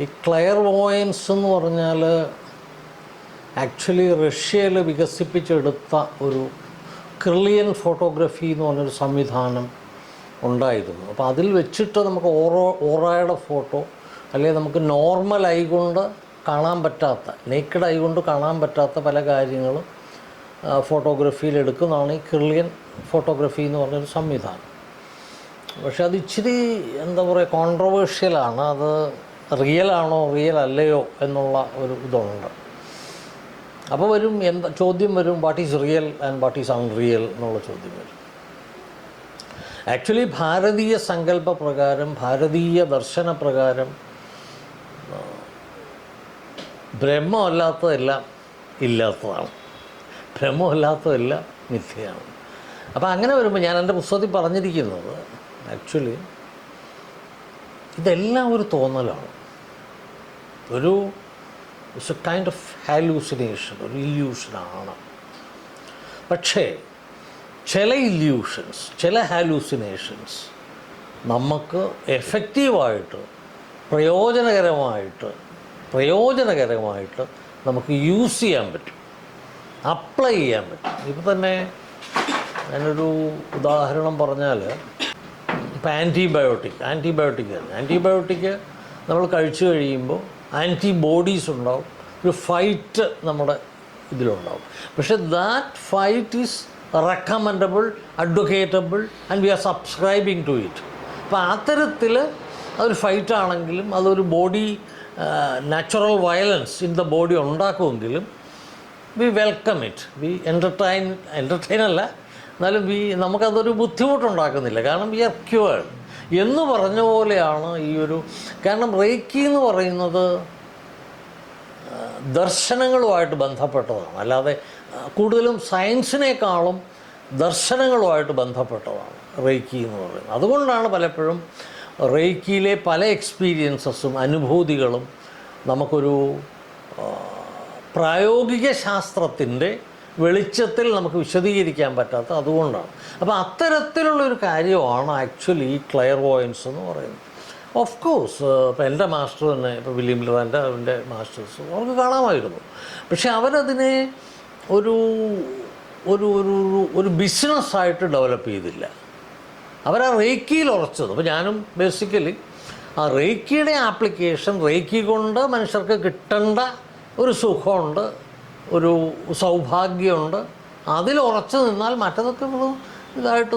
ഈ ക്ലെയർവോയൻസ് എന്ന് പറഞ്ഞാൽ ആക്ച്വലി റഷ്യയിൽ വികസിപ്പിച്ചെടുത്ത ഒരു ക്രില്ലിയൻ ഫോട്ടോഗ്രഫി എന്ന് പറഞ്ഞൊരു സംവിധാനം ഉണ്ടായിരുന്നു. അപ്പോൾ അതിൽ വെച്ചിട്ട് നമുക്ക് ഓറയുടെ ഫോട്ടോ, അല്ലെങ്കിൽ നമുക്ക് നോർമൽ ഐ കൊണ്ട് കാണാൻ പറ്റാത്ത, നേക്കഡ് ഐ കൊണ്ട് കാണാൻ പറ്റാത്ത പല കാര്യങ്ങളും ഫോട്ടോഗ്രഫിയിൽ എടുക്കുന്നതാണ് ഈ ക്രില്ലിയൻ ഫോട്ടോഗ്രഫി എന്ന് പറഞ്ഞൊരു സംവിധാനം. പക്ഷെ അത് ഇച്ചിരി എന്താ പറയുക, കോൺട്രവേഴ്ഷ്യലാണ്. അത് റിയലാണോ റിയൽ അല്ലയോ എന്നുള്ള ഒരു ഇതുണ്ട്. അപ്പോൾ ചോദ്യം വരും, what is real and what is unreal എന്നുള്ള ചോദ്യം വരും. ആക്ച്വലി ഭാരതീയ സങ്കല്പപ്രകാരം, ഭാരതീയ ദർശനപ്രകാരം ബ്രഹ്മമല്ലാത്തതെല്ലാം ഇല്ലാത്തതാണ്, ബ്രഹ്മമല്ലാത്തതെല്ലാം മിഥ്യയാണ്. അപ്പോൾ അങ്ങനെ വരുമ്പോൾ ഞാൻ എൻ്റെ പുസ്തകത്തിൽ പറഞ്ഞിരിക്കുന്നത് ആക്ച്വലി ഇതെല്ലാം ഒരു തോന്നലാണ്, it's A kind of hallucination, ഒരു ഇല്യൂഷനാണ്. പക്ഷേ ചില ഇല്യൂഷൻസ്, ചില ഹാലൂസിനേഷൻസ് നമുക്ക് എഫക്റ്റീവായിട്ട്, പ്രയോജനകരമായിട്ട് നമുക്ക് യൂസ് ചെയ്യാൻ പറ്റും, അപ്ലൈ ചെയ്യാൻ പറ്റും. ഇപ്പോൾ തന്നെ ഞാനൊരു ഉദാഹരണം പറഞ്ഞാൽ, ഇപ്പോൾ ആൻറ്റിബയോട്ടിക് നമ്മൾ കഴിച്ചു കഴിയുമ്പോൾ ആൻറ്റിബോഡീസ് ഉണ്ടാവും, ഒരു ഫൈറ്റ് നമ്മുടെ ഇതിലുണ്ടാവും. പക്ഷേ that fight is recommendable, advocatable and we are subscribing to it. അപ്പോൾ അത്തരത്തിൽ അതൊരു ഫൈറ്റാണെങ്കിലും അതൊരു body natural violence in the body ഉണ്ടാക്കുമെങ്കിലും we welcome it, we entertain അല്ല, എന്നാലും നമുക്കതൊരു ബുദ്ധിമുട്ടുണ്ടാക്കുന്നില്ല, കാരണം വി ആർ ക്യൂർഡ് എന്ന് പറഞ്ഞ പോലെയാണ് ഈ ഒരു. കാരണം റേക്കി എന്ന് പറയുന്നത് ദർശനങ്ങളുമായിട്ട് ബന്ധപ്പെട്ടതാണ്, അല്ലാതെ കൂടുതലും സയൻസിനേക്കാളും ദർശനങ്ങളുമായിട്ട് ബന്ധപ്പെട്ടതാണ് റേക്കി എന്ന് പറയുന്നത്. അതുകൊണ്ടാണ് പലപ്പോഴും റേക്കിയിലെ പല എക്സ്പീരിയൻസസും അനുഭൂതികളും നമുക്കൊരു പ്രായോഗിക ശാസ്ത്രത്തിൻ്റെ വെളിച്ചത്തിൽ നമുക്ക് വിശദീകരിക്കാൻ പറ്റാത്ത, അതുകൊണ്ടാണ്. അപ്പോൾ അത്തരത്തിലുള്ളൊരു കാര്യമാണ് ആക്ച്വലി ഈ ക്ലെയർവോയൻസ് എന്ന് പറയുന്നത്. ഓഫ് കോഴ്സ് ഇപ്പോൾ എൻ്റെ മാസ്റ്റർ തന്നെ, ഇപ്പോൾ വില്യം ലിറാൻ്റെ അവൻ്റെ മാസ്റ്റേഴ്സ് അവർക്ക് കാണാമായിരുന്നു. പക്ഷെ അവരതിനെ ഒരു ഒരു ഒരു ഒരു ബിസിനസ്സായിട്ട് ഡെവലപ്പ് ചെയ്തില്ല. അവരാ റേക്കിയിൽ ഉറച്ചത്. അപ്പോൾ ഞാനും ബേസിക്കലി ആ റേക്കിയുടെ ആപ്ലിക്കേഷൻ, റേക്കി കൊണ്ട് മനുഷ്യർക്ക് കിട്ടേണ്ട ഒരു സുഖമുണ്ട്, ഒരു സൗഭാഗ്യമുണ്ട്, അതിൽ ഉറച്ചു നിന്നാൽ മറ്റതൊക്കെ ഇതായിട്ട്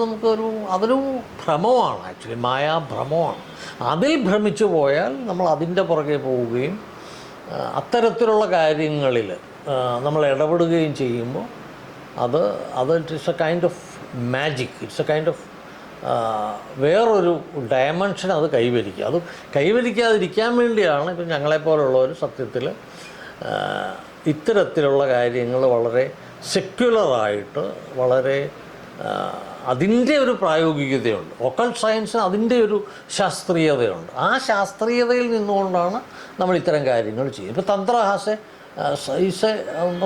അതൊരു ഭ്രമമാണ്, ആക്ച്വലി മായാഭ്രമമാണ്. അതിൽ ഭ്രമിച്ചു പോയാൽ നമ്മൾ അതിൻ്റെ പുറകെ പോവുകയും അത്തരത്തിലുള്ള കാര്യങ്ങളിൽ നമ്മൾ ഇടപെടുകയും ചെയ്യുമ്പോൾ it's A kind of magic, it's A kind of വേറൊരു ഡയമെൻഷൻ അത് കൈവരിക്കുക. അത് കൈവരിക്കാതിരിക്കാൻ വേണ്ടിയാണ് ഇപ്പം ഞങ്ങളെപ്പോലുള്ളവർ സത്യത്തിൽ ഇത്തരത്തിലുള്ള കാര്യങ്ങൾ വളരെ സെക്യുലറായിട്ട്, വളരെ അതിൻ്റെ ഒരു പ്രായോഗികതയുണ്ട്. ഒക്കൾട്ട് സയൻസിന് അതിൻ്റെ ഒരു ശാസ്ത്രീയതയുണ്ട്. ആ ശാസ്ത്രീയതയിൽ നിന്നുകൊണ്ടാണ് നമ്മൾ ഇത്തരം കാര്യങ്ങൾ ചെയ്യുന്നത്. ഇപ്പോൾ തന്ത്രഹാസ്യ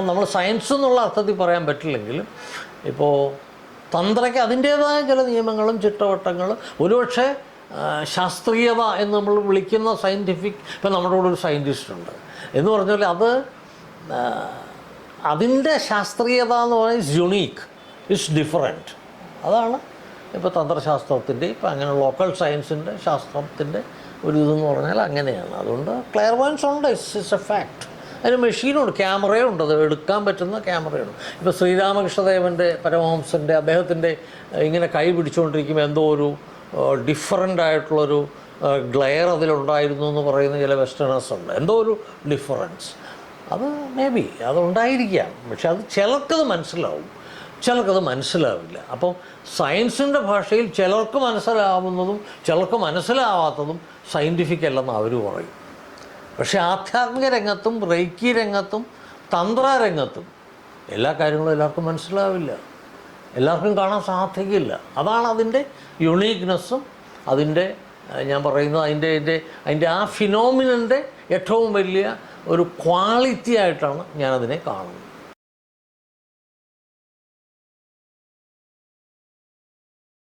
നമ്മൾ സയൻസ് എന്നുള്ള അർത്ഥത്തിൽ പറയാൻ പറ്റില്ലെങ്കിലും ഇപ്പോൾ തന്ത്രയ്ക്ക് അതിൻ്റേതായ ചില നിയമങ്ങളും ചിട്ടവട്ടങ്ങളും, ഒരുപക്ഷെ ശാസ്ത്രീയത എന്ന് നമ്മൾ വിളിക്കുന്ന സയൻറ്റിഫിക്, ഇപ്പം നമ്മുടെ കൂടെ ഒരു സയൻറ്റിസ്റ്റ് ഉണ്ട് എന്ന് പറഞ്ഞാൽ അതിൻ്റെ ശാസ്ത്രീയത എന്ന് പറഞ്ഞാൽ ഇറ്റ്സ് യുണീക്ക്, ഇറ്റ്സ് ഡിഫറെൻറ്റ്. അതാണ് ഇപ്പോൾ തന്ത്രശാസ്ത്രത്തിൻ്റെ, ഇപ്പോൾ അങ്ങനെ ലോക്കൽ സയൻസിൻ്റെ ശാസ്ത്രത്തിൻ്റെ ഒരു ഇതെന്ന് പറഞ്ഞാൽ അങ്ങനെയാണ്. അതുകൊണ്ട് ക്ലെയർവോയൻസ് ഉണ്ട്, ഇറ്റ്സ് എ ഫാക്ട്. അതിന് മെഷീനുണ്ട്, ക്യാമറയുണ്ട്, അത് എടുക്കാൻ പറ്റുന്ന ക്യാമറയുണ്ട്. ഇപ്പോൾ ശ്രീരാമകൃഷ്ണദേവൻ്റെ പരമഹംസൻ്റെ അദ്ദേഹത്തിൻ്റെ ഇങ്ങനെ കൈ പിടിച്ചുകൊണ്ടിരിക്കുമ്പോൾ എന്തോ ഒരു ഡിഫറൻ്റ് ആയിട്ടുള്ളൊരു ഗ്ലെയർ അതിലുണ്ടായിരുന്നു എന്ന് പറയുന്ന ചില വെസ്റ്റേണേഴ്സ് ഉണ്ട്, എന്തോ ഒരു ഡിഫറൻസ്. അത് മേ ബി അതുണ്ടായിരിക്കാം, പക്ഷെ അത് ചിലർക്കത് മനസ്സിലാവും, ചിലർക്കത് മനസ്സിലാവില്ല. അപ്പോൾ സയൻസിൻ്റെ ഭാഷയിൽ ചിലർക്ക് മനസ്സിലാവുന്നതും ചിലർക്ക് മനസ്സിലാവാത്തതും സയൻറ്റിഫിക് അല്ലെന്ന് അവർ പറയും. പക്ഷേ ആധ്യാത്മിക രംഗത്തും റേക്കി രംഗത്തും തന്ത്രരംഗത്തും എല്ലാ കാര്യങ്ങളും എല്ലാവർക്കും മനസ്സിലാവില്ല, എല്ലാവർക്കും കാണാൻ സാധിക്കില്ല. അതാണ് അതിൻ്റെ യുണീക്നെസ്സും അതിൻ്റെ ഞാൻ പറയുന്നത് അതിൻ്റെ ആ ഫിനോമിനൻ്റെ ഏറ്റവും വലിയ ഒരു ക്വാളിറ്റി ആയിട്ടാണ് ഞാനതിനെ കാണുന്നത്.